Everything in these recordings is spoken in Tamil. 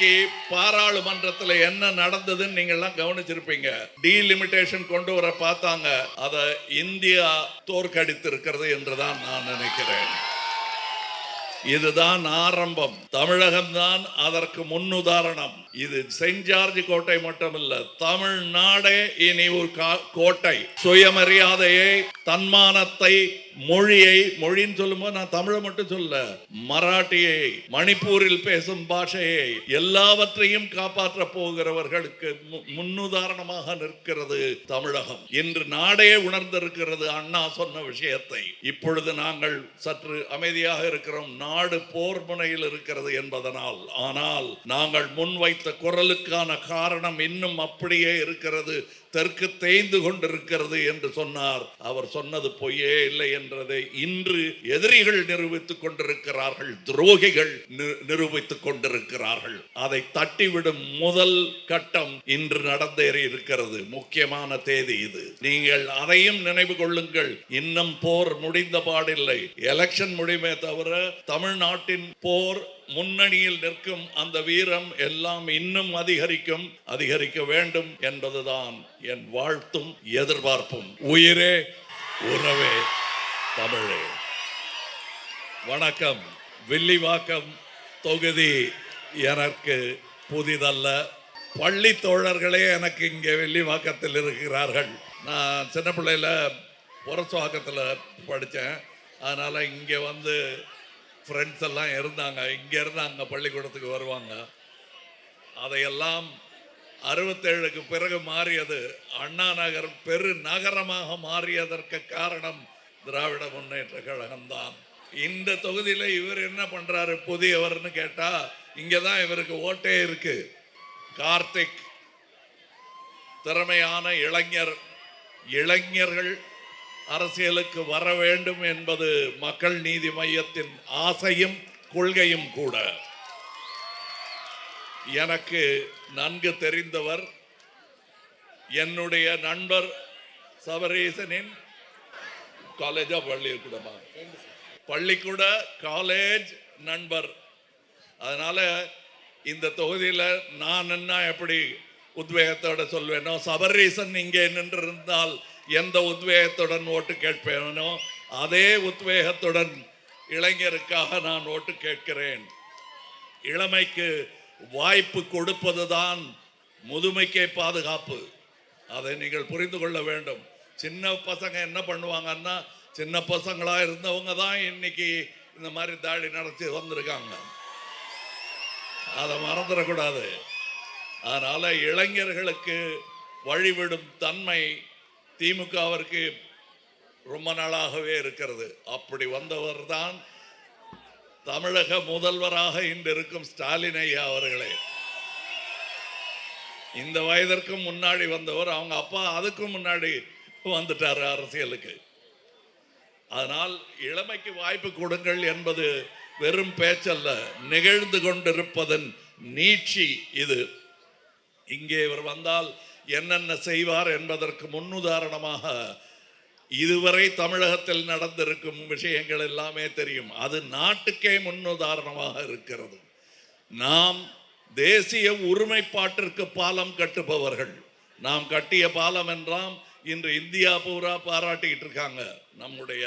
இன்னைக்கு பாராளுமன்றத்தில் என்ன நடந்ததுன்னு நீங்க எல்லாம் கவனிச்சிருப்பீங்க. டீலிமிட்டேஷன் கொண்டு வர பார்த்தாங்க, அதை இந்தியா தோற்கடித்து இருக்கிறது என்றுதான் நான் நினைக்கிறேன். இதுதான் ஆரம்பம். தமிழகம்தான் அதற்கு முன்னுதாரணம். இது செயின்ட் ஜார்ஜ் கோட்டை மட்டுமல்ல, தமிழ்நாடே இனி ஒரு கோட்டை. சுயமரியாதையை, தன்மானத்தை, மொழின்னு சொல்லும்போது நான் தமிழை மட்டும் சொல்ல, மராட்டியை, மணிப்பூரில் பேசும் பாஷையை, எல்லாவற்றையும் காப்பாற்ற போகிறவர்களுக்கு முன்னுதாரணமாக நிற்கிறது தமிழகம். இன்று நாடே உணர்ந்திருக்கிறது அண்ணா சொன்ன விஷயத்தை. இப்பொழுது நாங்கள் சற்று அமைதியாக இருக்கிறோம். நாடு போர் முனையில் இருக்கிறது என்பதனால். ஆனால் நாங்கள் முன்வைத்த குரலுக்கான காரணம் இன்னும் அப்படியே இருக்கிறது. தெற்கு தேய்ந்து கொண்டிருக்கிறது என்று சொன்னார். அவர் சொன்னது பொய்யே இல்லை என்றதை இன்று எதிரிகள் நிரூபித்துக் கொண்டிருக்கிறார்கள், துரோகிகள் நிரூபித்துக் கொண்டிருக்கிறார்கள். அதை தட்டிவிடும் முதல் கட்டம் இன்று நடந்தேறி இருக்கிறது. முக்கியமான தேதி இது. நீங்கள் அதையும் நினைவு கொள்ளுங்கள். இன்னும் போர் முடிந்த பாடில்லை. எலெக்ஷன் முடியுமே தவிர தமிழ்நாட்டின் போர் முன்னணியில் நிற்கும் அந்த வீரம் எல்லாம் இன்னும் அதிகரிக்க வேண்டும் என்பதுதான் என் வாழ்த்தும் எதிர்பார்ப்பும். உயிரே உறவே தமிழே. வணக்கம். வில்லிவாக்கம் தொகுதி எனக்கு புதிதல்ல. பள்ளி தோழர்களே எனக்கு இங்கே வில்லிவாக்கத்தில் இருக்கிறார்கள். நான் சின்ன பிள்ளையில புரசுவாக்கத்தில் படித்தேன். அதனால் இங்கே வந்து ஃப்ரெண்ட்ஸ் எல்லாம் இருந்தாங்க. இங்கே இருந்து அங்கே பள்ளிக்கூடத்துக்கு வருவாங்க. அதையெல்லாம் 67க்கு பிறகு மாறியது. அண்ணா நகர் பெரு நகரமாக மாறியதற்கு காரணம் திராவிட முன்னேற்ற கழகம்தான். இந்த தொகுதியில் இவர் என்ன பண்றாரு புதியவர்னு கேட்டா, இங்கதான் இவருக்கு ஓட்டே இருக்கு. கார்த்திக் திறமையான இளைஞர்கள் அரசியலுக்கு வர வேண்டும் என்பது மக்கள் நீதி மையத்தின் ஆசையும் கொள்கையும் கூட. எனக்கு நன்கு தெரிந்தவர் என்னுடைய நண்பர் சபரீசனின் காலேஜா பள்ளிக்கூட காலேஜ் நண்பர். அதனால இந்த தொகுதியில் நான் என்ன எப்படி உத்வேகத்தோட சொல்வேனோ, சபரீசன் இங்கே நின்று இருந்தால் எந்த உத்வேகத்துடன் ஓட்டு கேட்பேனோ அதே உத்வேகத்துடன் இளைஞருக்காக நான் ஓட்டு கேட்கிறேன். இளமைக்கு வாய்ப்பு கொடுப்பதுதான் முதுமைக்கே பாதுகாப்பு. அதை நீங்கள் புரிந்து கொள்ள வேண்டும். சின்ன பசங்க என்ன பண்ணுவாங்கன்னா, சின்ன பசங்களா இருந்தவங்க தான் இன்னைக்கு இந்த மாதிரி தாடி நடத்தி வந்திருக்காங்க. அதை மறந்துடக்கூடாது. அதனால இளைஞர்களுக்கு வழிவிடும் தன்மை திமுகவிற்கு ரொம்ப நாளாகவே இருக்கிறது. அப்படி வந்தவர் தான் தமிழக முதல்வராக இன்று இருக்கும் ஸ்டாலின் ஐயா அவர்களே. இந்த வயதிற்கும் முன்னாடி வந்தவர். அவங்க அப்பா அதுக்கும் முன்னாடி வந்துட்டார் அரசியலுக்கு. அதனால் இளமைக்கு வாய்ப்பு கொடுங்கள் என்பது வெறும் பேச்சல்ல, நிகழ்ந்து கொண்டிருப்பதன் நீட்சி இது. இங்கே இவர் வந்தால் என்னென்ன செய்வார் என்பதற்கு முன்னுதாரணமாக இதுவரை தமிழகத்தில் நடந்திருக்கும் விஷயங்கள் எல்லாமே தெரியும். அது நாட்டுக்கே முன்னுதாரணமாக இருக்கிறது. நாம் தேசிய ஒருமைப்பாட்டிற்கு பாலம் கட்டுபவர்கள். நாம் கட்டிய பாலம் என்றால் இன்று இந்தியா பூரா பாராட்டிக்கிட்டு இருக்காங்க. நம்முடைய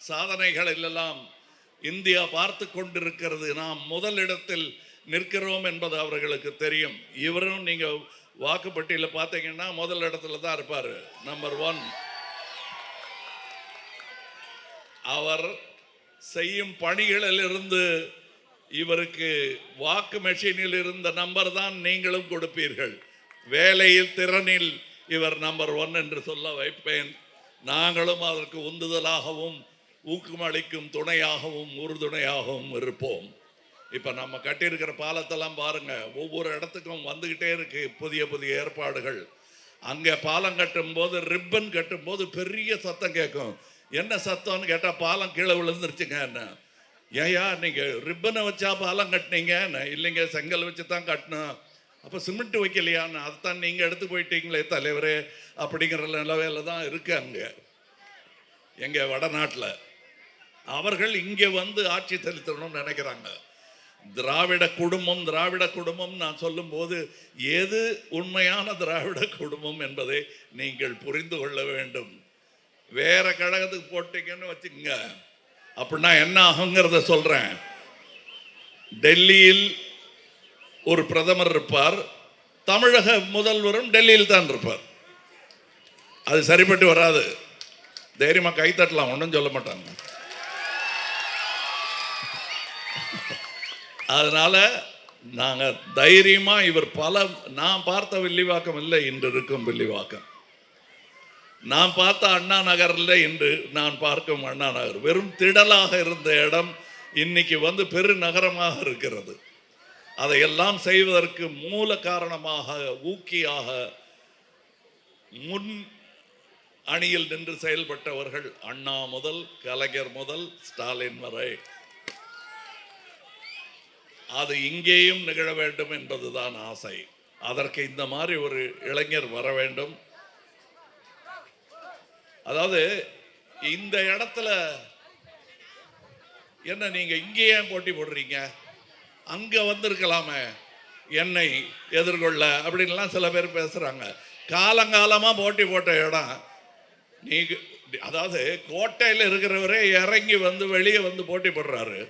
சாதனைகள் எல்லாம் இந்தியா பார்த்து கொண்டிருக்கிறது. நாம் முதலிடத்தில் நிற்கிறோம் என்பது அவர்களுக்கு தெரியும். இவரும் நீங்க வாக்குப்பட்டியலில் பார்த்தீங்கன்னா முதல் இடத்துல தான் இருப்பார், நம்பர் 1. அவர் செய்யும் பணிகளில் இருந்து இவருக்கு வாக்கு மெஷினில் இருந்த நம்பர் தான் நீங்களும் கொடுப்பீர்கள். வேலையில் திறனில் இவர் நம்பர் 1 என்று சொல்ல வைப்பேன். நாங்களும் அதற்கு உந்துதலாகவும் ஊக்கமளிக்கும் துணையாகவும் உறுதுணையாகவும் இருப்போம். இப்போ நம்ம கட்டியிருக்கிற பாலத்தெல்லாம் பாருங்க, ஒவ்வொரு இடத்துக்கும் வந்துக்கிட்டே இருக்கு புதிய புதிய ஏற்பாடுகள். அங்கே பாலம் கட்டும்போது, ரிப்பன் கட்டும்போது பெரிய சத்தம் கேட்கும். என்ன சத்தம்னு கேட்டால் பாலம் கீழே விழுந்துருச்சுங்க. என்ன ஏயா நீங்கள் ரிப்பனை வச்சா பாலம் கட்டினீங்க? இல்லைங்க, செங்கல் வச்சு தான் கட்டணும். அப்போ சிமெண்ட் வைக்கலையான்னு, அதுதான் நீங்கள் எடுத்து போயிட்டீங்களே தலைவரே அப்படிங்கிற நிலவையில் தான் இருக்கு அங்கே எங்கள் வடநாட்டில். அவர்கள் இங்கே வந்து ஆட்சி செலுத்தணும்னு நினைக்கிறாங்க. திராவிட குடும்பம் நான் சொல்லும்போது எது உண்மையான திராவிட குடும்பம் என்பதை நீங்கள் புரிந்து கொள்ள வேண்டும். வேற கழகத்துக்கு போட்டீங்கன்னு வச்சுக்கோங்க, அப்படின்னா என்ன ஆகுங்கிறத சொல்றேன். டெல்லியில் ஒரு பிரதமர் இருப்பார், தமிழக முதல்வரும் டெல்லியில் தான் இருப்பார். அது சரிப்பட்டு வராது. தைரியமா கை தட்டலாம், ஒன்றும் சொல்ல மாட்டாங்க. அதனால நாங்க தைரியமா இவர் நான் பார்த்த வில்லிவாக்கம் இல்லை இன்று இருக்கும் வில்லிவாக்கம். நான் பார்த்த அண்ணா நகர்ல இன்று நான் பார்க்கும் அண்ணா நகர் வெறும் திடலாக இருந்த இடம் இன்னைக்கு பெருநகரமாக இருக்கிறது. அதையெல்லாம் செய்வதற்கு மூல காரணமாக ஊக்கியாக முன் அணியில் நின்று செயல்பட்டவர்கள் அண்ணா முதல் கலைஞர் முதல் ஸ்டாலின் வரை. அது இங்கேயும் நிகழ வேண்டும் என்பதுதான் ஆசை. அதற்கு இந்த மாதிரி ஒரு இளைஞர் வர வேண்டும். அதாவது இந்த இடத்துல என்ன நீங்க இங்கே ஏன் போட்டி போடுறீங்க, அங்க வந்திருக்கலாமே என்னை எதிர்கொள்ள அப்படின்லாம் சில பேர் பேசுறாங்க. காலங்காலமா போட்டி போட்ட இடம் நீங்க. அதாவது கோட்டையில் இருக்கிறவரே இறங்கி வெளியே போட்டி போடுறாரு.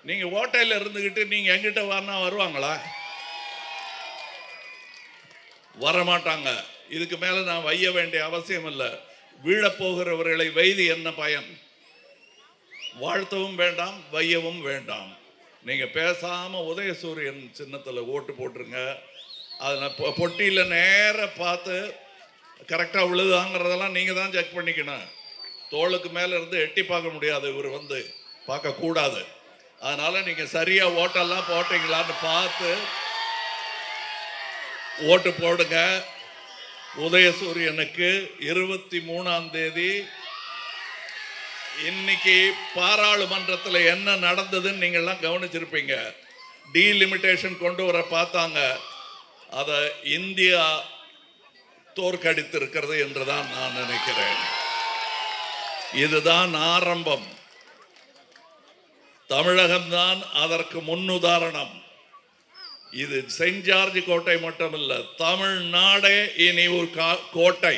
நீங்க ஓட்டையில் இருந்துகிட்டு நீங்க எங்கிட்ட வரனா வருவாங்களா? வரமாட்டாங்க. இதுக்கு மேல நான் வைய வேண்டிய அவசியம் இல்லை. வீழப்போகிறவர்களை வைதி என்ன பயன்? வாழ்த்தவும் வேண்டாம், வையவும் வேண்டாம். நீங்க பேசாம உதயசூரியன் சின்னத்துல ஓட்டு போட்டுருங்க. அதில் பொட்டியில நேர பார்த்து கரெக்டா விழுதாங்கிறதெல்லாம் நீங்க தான் செக் பண்ணிக்கணும். தோளுக்கு மேல இருந்து எட்டி பார்க்க முடியாது, இவர் பார்க்க கூடாது. அதனால நீங்க சரியா ஓட்டெல்லாம் போட்டீங்களான்னு பார்த்து ஓட்டு போடுங்க. உதயசூரியனுக்கு 23ஆம் தேதி இன்னைக்கு பாராளுமன்றத்தில் என்ன நடந்ததுன்னு நீங்கள்லாம் கவனிச்சிருப்பீங்க. டீலிமிட்டேஷன் கொண்டு வர பார்த்தாங்க, அதை இந்தியா தோற்கடித்திருக்கிறது என்றுதான் நான் நினைக்கிறேன். இதுதான் ஆரம்பம். தமிழகம்தான் அதற்கு முன்னுதாரணம். இது செயின்ட் ஜார்ஜ் கோட்டை மட்டுமல்ல, தமிழ்நாடே இனி ஒரு கோட்டை.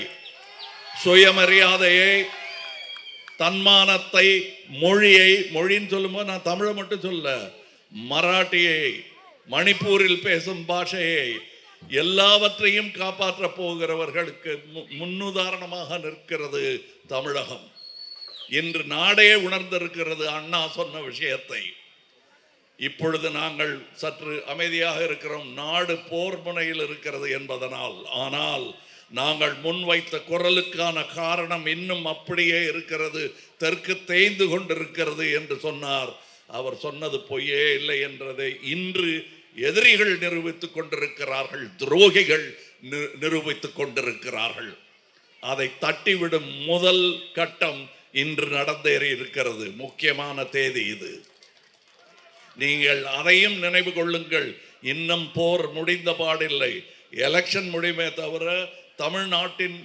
சுயமரியாதையை, தன்மானத்தை, மொழின்னு சொல்லும்போது நான் தமிழை மட்டும் சொல்ல, மராட்டியை, மணிப்பூரில் பேசும் பாஷையை, எல்லாவற்றையும் காப்பாற்ற போகிறவர்களுக்கு முன்னுதாரணமாக நிற்கிறது தமிழகம். இன்று நாடே உணர்ந்திருக்கிறது அண்ணா சொன்ன விஷயத்தை. இப்பொழுது நாங்கள் சற்று அமைதியாக இருக்கிறோம். நாடு போர் முனையில் இருக்கிறது என்பதனால். ஆனால் நாங்கள் முன்வைத்த குரலுக்கான காரணம் இன்னும் அப்படியே இருக்கிறது. தெற்கு தேய்ந்து கொண்டிருக்கிறது என்று சொன்னார். அவர் சொன்னது பொய்யே இல்லை என்றதை இன்று எதிரிகள் நிரூபித்துக் கொண்டிருக்கிறார்கள், துரோகிகள் நிரூபித்துக் கொண்டிருக்கிறார்கள். அதை தட்டிவிடும் முதல் கட்டம் இன்று நடந்தேறி இருக்கிறது. முக்கியமான தேதி இது. நீங்கள் அதையும் நினைவு கொள்ளுங்கள். இன்னும் போர் முடிந்த பாடில்லை. எலெக்ஷன் முடியுமே தவிர தமிழ்நாட்டின்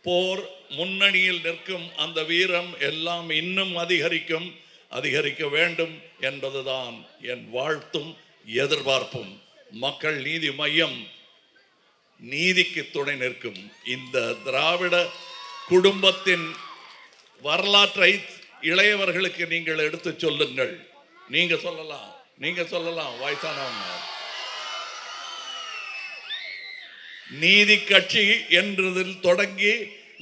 போர் முன்னணியில் நிற்கும் அந்த வீரம் எல்லாம் இன்னும் அதிகரிக்க வேண்டும் என்பதுதான் என் வாழ்த்தும் எதிர்பார்ப்பும். மக்கள் நீதி மையம் நீதிக்கு துணை நிற்கும். இந்த திராவிட குடும்பத்தின் வரலாற்றை இளையவர்களுக்கு நீங்கள் எடுத்து சொல்லுங்கள். நீங்க சொல்லலாம் வயசானவங்க. நீதி கட்சி என்றதில் தொடங்கி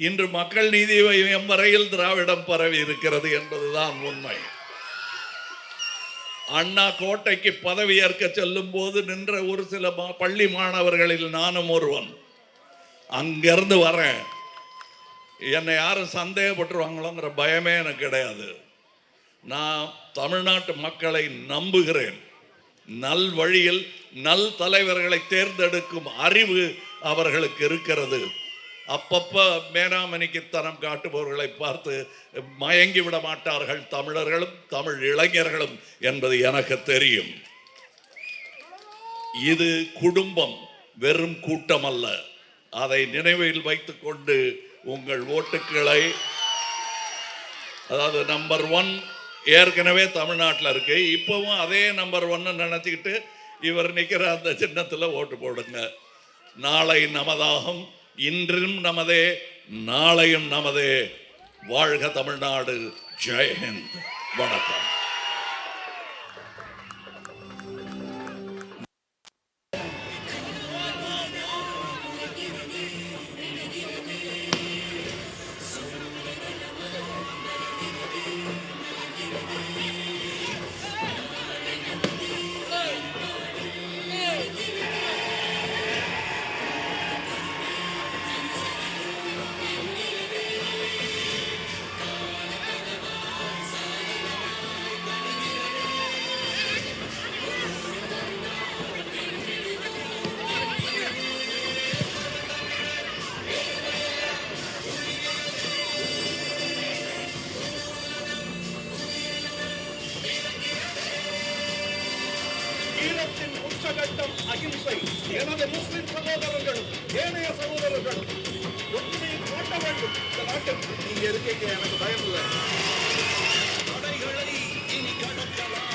இன்று மக்கள் நீதி மையம் வரையில் திராவிடம் பரவி இருக்கிறது என்பதுதான் உண்மை. அண்ணா கோட்டைக்கு பதவி ஏற்க செல்லும் போது நின்ற ஒரு சில பள்ளி மாணவர்களில் நானும் ஒருவன். அங்கிருந்து வரேன். என்னை யாரும் சந்தேகப்பட்டுருவாங்களோங்கிற பயமே எனக்கு கிடையாது. நான் தமிழ்நாட்டு மக்களை நம்புகிறேன். நல் வழியில் நல் தலைவர்களை தேர்ந்தெடுக்கும் அறிவு அவர்களுக்கு இருக்கிறது. அப்பப்ப மேனாமணிக்கு தனம் காட்டுபவர்களை பார்த்து மயங்கி விட மாட்டார்கள் தமிழர்களும் தமிழ் இளைஞர்களும் என்பது எனக்கு தெரியும். இது குடும்பம், வெறும் கூட்டம் அல்ல. அதை நினைவில் வைத்துக் கொண்டு உங்கள் ஓட்டுக்களை, அதாவது நம்பர் 1 ஏற்கனவே தமிழ்நாட்டில் இருக்கு. இப்பவும் அதே நம்பர் 1 நினைச்சுக்கிட்டு இவர் நிற்கிற அந்த சின்னத்தில் ஓட்டு போடுங்க. நாளை நமதாகும், இன்றும் நமதே, நாளையும் நமதே. வாழ்க தமிழ்நாடு. ஜெயஹிந்த். வணக்கம். வீரத்தின் உச்சகட்டம் அகிம்சை. எனது முஸ்லிம் சகோதரர்களும் ஏனைய சகோதரர்களும் ஒற்றுமையை காட்ட வேண்டும். இந்த நாட்டுக்கு நீங்க இருக்கீங்க, எனக்கு பயம் இல்லை. தடைகளை இனி கடக்கலாம்.